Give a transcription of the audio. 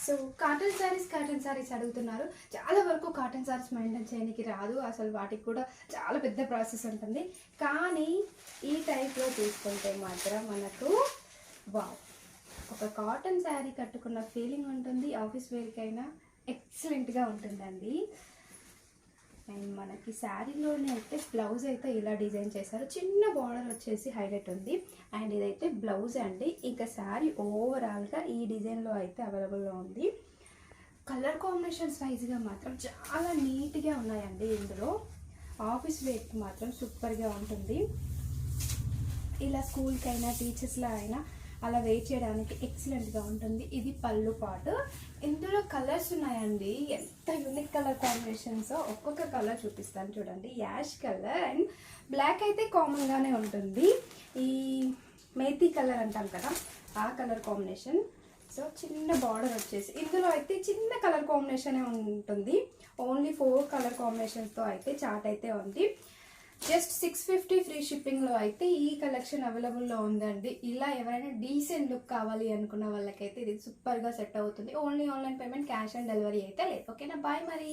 So cotton saris అడుగుతున్నారు. చాలా వరకు కాటన్ శారీస్ మెయింటైన్ చేయడానికి రాదు, అసలు వాటికి కూడా చాలా పెద్ద ప్రాసెస్ ఉంటుంది. కానీ ఈ టైప్లో తీసుకుంటే మాత్రం మనకు వావ్, ఒక కాటన్ శారీ కట్టుకున్న ఫీలింగ్ ఉంటుంది. ఆఫీస్ వేర్కైనా ఎక్సలెంట్గా ఉంటుందండి. అండ్ మనకి శారీలోనే అయితే బ్లౌజ్ అయితే ఇలా డిజైన్ చేశారు, చిన్న బార్డర్ వచ్చేసి హైలైట్ ఉంది. అండ్ ఇదైతే బ్లౌజ్ అండి. ఇంకా శారీ ఓవరాల్గా ఈ డిజైన్లో అయితే అవైలబుల్లో ఉంది. కలర్ కాంబినేషన్స్ వైజ్గా మాత్రం చాలా నీట్గా ఉన్నాయండి. ఇందులో ఆఫీస్ వేర్కి మాత్రం సూపర్గా ఉంటుంది. ఇలా స్కూల్కైనా టీచర్స్లో అయినా అలా వెయిట్ చేయడానికి ఎక్సలెంట్గా ఉంటుంది. ఇది పళ్ళు పాటు. ఇందులో కలర్స్ ఉన్నాయండి, ఎంత యూనిక్ కలర్ కాంబినేషన్స్. ఒక్కొక్క కలర్ చూపిస్తాను చూడండి. యాష్ కలర్ అండ్ బ్లాక్ అయితే కామన్గానే ఉంటుంది. ఈ మేతి కలర్ అంటాం కదా, ఆ కలర్ కాంబినేషన్. సో చిన్న బార్డర్ వచ్చేసి ఇందులో అయితే చిన్న కలర్ కాంబినేషన్ ఉంటుంది. ఓన్లీ 4 కలర్ కాంబినేషన్స్తో అయితే చార్ట్ అయితే ఉంది. జస్ట్ 650 ఫ్రీ షిప్పింగ్లో అయితే ఈ కలెక్షన్ అవైలబుల్లో ఉందండి. ఇలా ఎవరైనా డీసెంట్ లుక్ కావాలి అనుకున్న వాళ్ళకైతే ఇది సూపర్గా సెట్ అవుతుంది. Only online payment, cash on delivery అయితే లేదు. ఓకేనా, బాయ్ మరి.